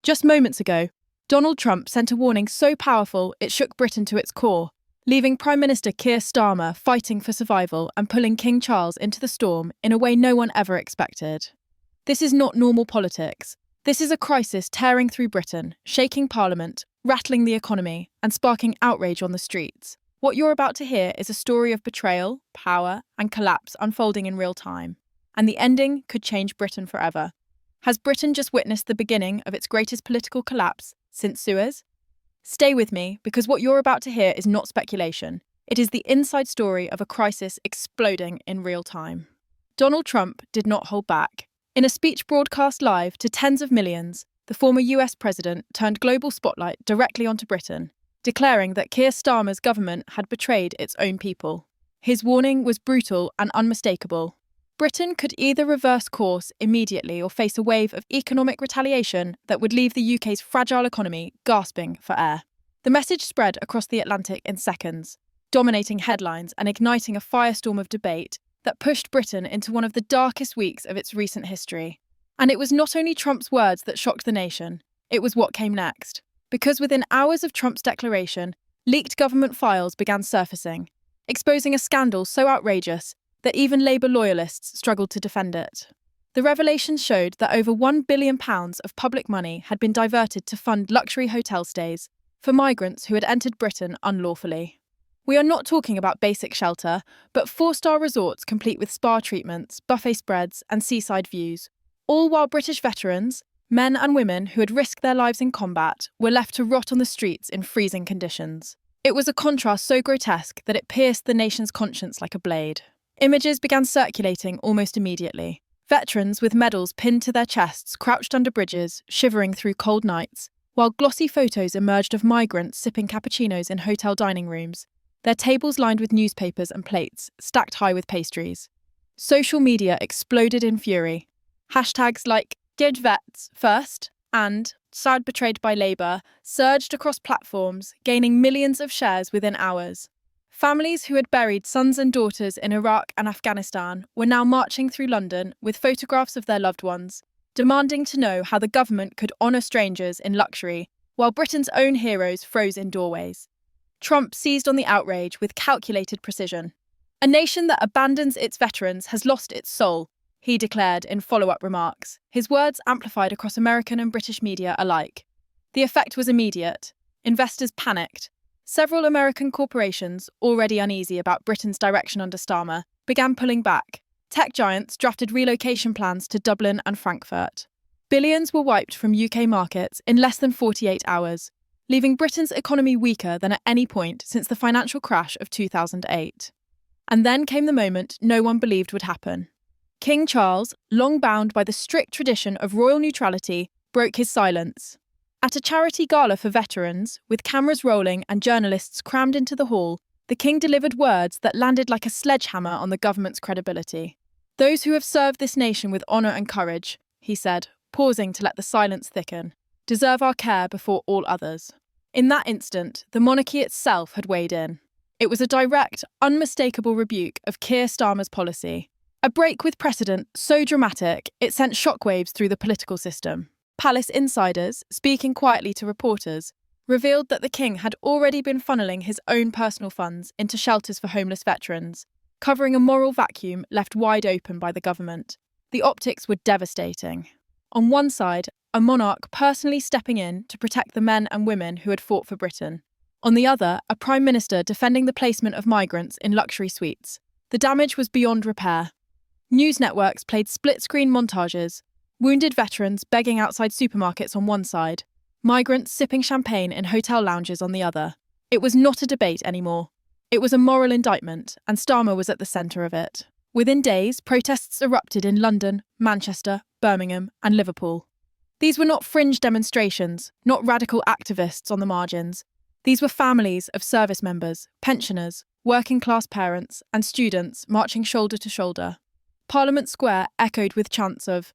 Just moments ago, Donald Trump sent a warning so powerful it shook Britain to its core, leaving Prime Minister Keir Starmer fighting for survival and pulling King Charles into the storm in a way no one ever expected. This is not normal politics. This is a crisis tearing through Britain, shaking Parliament, rattling the economy, and sparking outrage on the streets. What you're about to hear is a story of betrayal, power, and collapse unfolding in real time. And the ending could change Britain forever. Has Britain just witnessed the beginning of its greatest political collapse since Suez? Stay with me, because what you're about to hear is not speculation. It is the inside story of a crisis exploding in real time. Donald Trump did not hold back. In a speech broadcast live to tens of millions, the former US president turned global spotlight directly onto Britain, declaring that Keir Starmer's government had betrayed its own people. His warning was brutal and unmistakable. Britain could either reverse course immediately or face a wave of economic retaliation that would leave the UK's fragile economy gasping for air. The message spread across the Atlantic in seconds, dominating headlines and igniting a firestorm of debate that pushed Britain into one of the darkest weeks of its recent history. And it was not only Trump's words that shocked the nation, it was what came next. Because within hours of Trump's declaration, leaked government files began surfacing, exposing a scandal so outrageous that even Labour loyalists struggled to defend it. The revelations showed that over £1 billion of public money had been diverted to fund luxury hotel stays for migrants who had entered Britain unlawfully. We are not talking about basic shelter, but 4-star resorts complete with spa treatments, buffet spreads, and seaside views, all while British veterans, men and women who had risked their lives in combat, were left to rot on the streets in freezing conditions. It was a contrast so grotesque that it pierced the nation's conscience like a blade. Images began circulating almost immediately. Veterans with medals pinned to their chests crouched under bridges, shivering through cold nights, while glossy photos emerged of migrants sipping cappuccinos in hotel dining rooms, their tables lined with newspapers and plates, stacked high with pastries. Social media exploded in fury. Hashtags like "Dead Vets First" and "Sad Betrayed by Labour" surged across platforms, gaining millions of shares within hours. Families who had buried sons and daughters in Iraq and Afghanistan were now marching through London with photographs of their loved ones, demanding to know how the government could honour strangers in luxury while Britain's own heroes froze in doorways. Trump seized on the outrage with calculated precision. "A nation that abandons its veterans has lost its soul," he declared in follow-up remarks, his words amplified across American and British media alike. The effect was immediate. Investors panicked. Several American corporations, already uneasy about Britain's direction under Starmer, began pulling back. Tech giants drafted relocation plans to Dublin and Frankfurt. Billions were wiped from UK markets in less than 48 hours, leaving Britain's economy weaker than at any point since the financial crash of 2008. And then came the moment no one believed would happen. King Charles, long bound by the strict tradition of royal neutrality, broke his silence. At a charity gala for veterans, with cameras rolling and journalists crammed into the hall, the king delivered words that landed like a sledgehammer on the government's credibility. "Those who have served this nation with honour and courage," he said, pausing to let the silence thicken, "deserve our care before all others." In that instant, the monarchy itself had weighed in. It was a direct, unmistakable rebuke of Keir Starmer's policy. A break with precedent so dramatic it sent shockwaves through the political system. Palace insiders, speaking quietly to reporters, revealed that the king had already been funneling his own personal funds into shelters for homeless veterans, covering a moral vacuum left wide open by the government. The optics were devastating. On one side, a monarch personally stepping in to protect the men and women who had fought for Britain. On the other, a prime minister defending the placement of migrants in luxury suites. The damage was beyond repair. News networks played split-screen montages, wounded veterans begging outside supermarkets on one side, migrants sipping champagne in hotel lounges on the other. It was not a debate anymore. It was a moral indictment, and Starmer was at the centre of it. Within days, protests erupted in London, Manchester, Birmingham, and Liverpool. These were not fringe demonstrations, not radical activists on the margins. These were families of service members, pensioners, working-class parents, and students marching shoulder to shoulder. Parliament Square echoed with chants of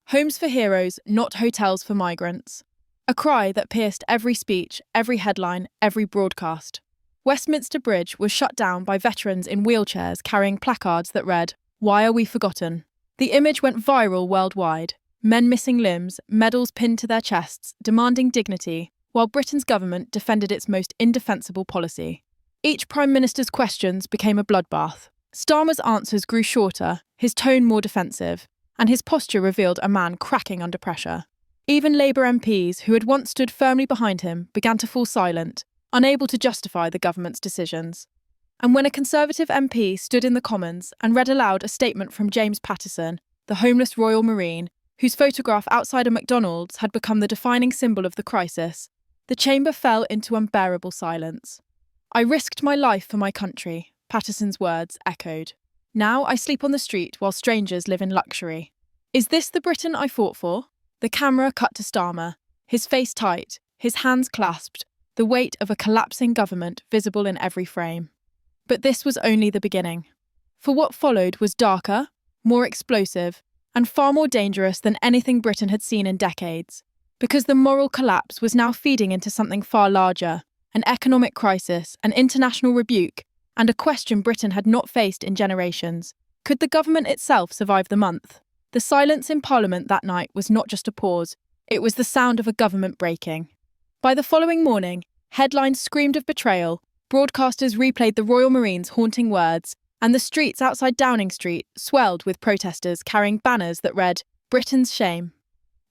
"Homes for heroes, not hotels for migrants." A cry that pierced every speech, every headline, every broadcast. Westminster Bridge was shut down by veterans in wheelchairs carrying placards that read, "Why are we forgotten?" The image went viral worldwide. Men missing limbs, medals pinned to their chests, demanding dignity, while Britain's government defended its most indefensible policy. Each Prime Minister's questions became a bloodbath. Starmer's answers grew shorter, his tone more defensive, and his posture revealed a man cracking under pressure. Even Labour MPs, who had once stood firmly behind him, began to fall silent, unable to justify the government's decisions. And when a Conservative MP stood in the Commons and read aloud a statement from James Paterson, the homeless Royal Marine, whose photograph outside a McDonald's had become the defining symbol of the crisis, the chamber fell into unbearable silence. "I risked my life for my country," Paterson's words echoed. "Now I sleep on the street while strangers live in luxury. Is this the Britain I fought for?" The camera cut to Starmer, his face tight, his hands clasped, the weight of a collapsing government visible in every frame. But this was only the beginning. For what followed was darker, more explosive, and far more dangerous than anything Britain had seen in decades, because the moral collapse was now feeding into something far larger, an economic crisis, an international rebuke, and a question Britain had not faced in generations. Could the government itself survive the month? The silence in Parliament that night was not just a pause, it was the sound of a government breaking. By the following morning, headlines screamed of betrayal, broadcasters replayed the Royal Marine's haunting words, and the streets outside Downing Street swelled with protesters carrying banners that read, "Britain's shame."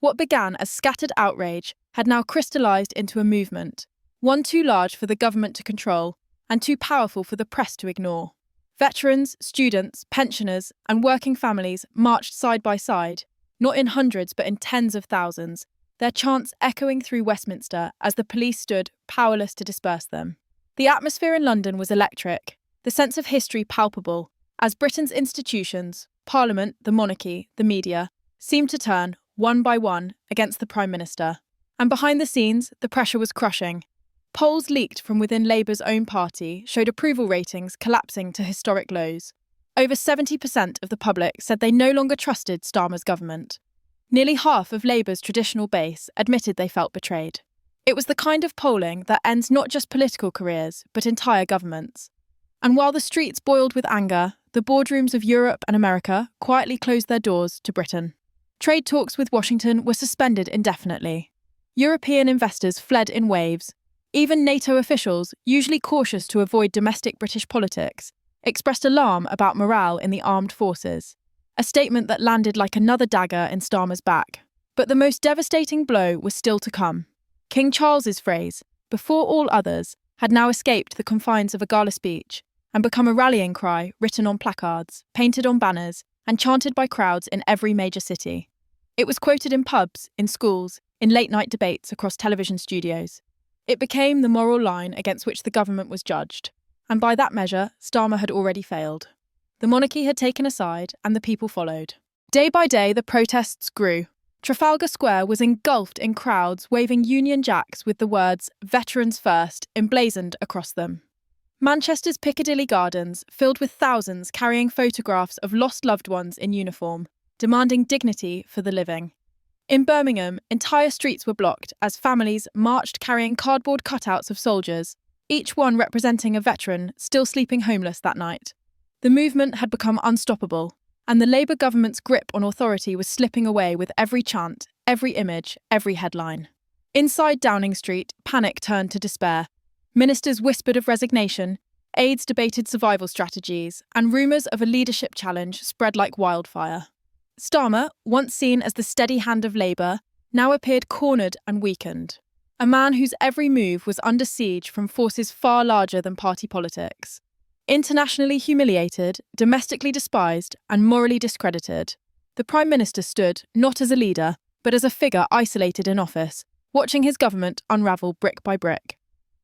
What began as scattered outrage had now crystallised into a movement, one too large for the government to control, and too powerful for the press to ignore. Veterans, students, pensioners, and working families marched side by side, not in hundreds but in tens of thousands, their chants echoing through Westminster as the police stood powerless to disperse them. The atmosphere in London was electric, the sense of history palpable, as Britain's institutions, Parliament, the monarchy, the media, seemed to turn, one by one, against the Prime Minister. And behind the scenes, the pressure was crushing. Polls leaked from within Labour's own party showed approval ratings collapsing to historic lows. Over 70% of the public said they no longer trusted Starmer's government. Nearly half of Labour's traditional base admitted they felt betrayed. It was the kind of polling that ends not just political careers, but entire governments. And while the streets boiled with anger, the boardrooms of Europe and America quietly closed their doors to Britain. Trade talks with Washington were suspended indefinitely. European investors fled in waves. Even NATO officials, usually cautious to avoid domestic British politics, expressed alarm about morale in the armed forces, a statement that landed like another dagger in Starmer's back. But the most devastating blow was still to come. King Charles's phrase, "before all others," had now escaped the confines of a gala speech and become a rallying cry written on placards, painted on banners, and chanted by crowds in every major city. It was quoted in pubs, in schools, in late-night debates across television studios. It became the moral line against which the government was judged, and by that measure, Starmer had already failed. The monarchy had taken a side, and the people followed. Day by day, the protests grew. Trafalgar Square was engulfed in crowds waving Union Jacks with the words "Veterans First" emblazoned across them. Manchester's Piccadilly Gardens filled with thousands carrying photographs of lost loved ones in uniform, demanding dignity for the living. In Birmingham, entire streets were blocked as families marched carrying cardboard cutouts of soldiers, each one representing a veteran still sleeping homeless that night. The movement had become unstoppable, and the Labour government's grip on authority was slipping away with every chant, every image, every headline. Inside Downing Street, panic turned to despair. Ministers whispered of resignation, aides debated survival strategies, and rumours of a leadership challenge spread like wildfire. Starmer, once seen as the steady hand of Labour, now appeared cornered and weakened. A man whose every move was under siege from forces far larger than party politics. Internationally humiliated, domestically despised, and morally discredited, the Prime Minister stood not as a leader, but as a figure isolated in office, watching his government unravel brick by brick.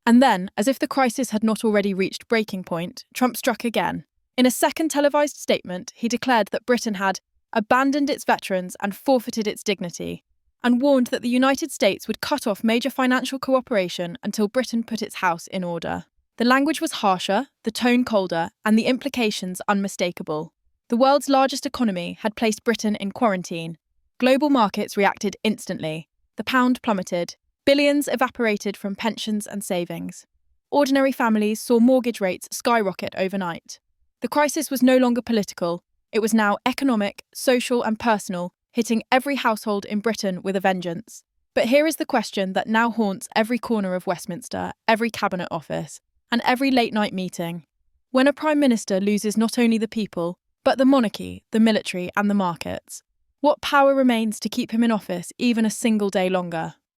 And then, as if the crisis had not already reached breaking point, Trump struck again. In a second televised statement, he declared that Britain had abandoned its veterans and forfeited its dignity, and warned that the United States would cut off major financial cooperation until Britain put its house in order. The language was harsher, the tone colder, and the implications unmistakable. The world's largest economy had placed Britain in quarantine. Global markets reacted instantly. The pound plummeted. Billions evaporated from pensions and savings. Ordinary families saw mortgage rates skyrocket overnight. The crisis was no longer political. It was now economic, social, and personal, hitting every household in Britain with a vengeance. But here is the question that now haunts every corner of Westminster, every cabinet office, and every late-night meeting. When a Prime Minister loses not only the people, but the monarchy, the military, and the markets, what power remains to keep him in office even a single day longer?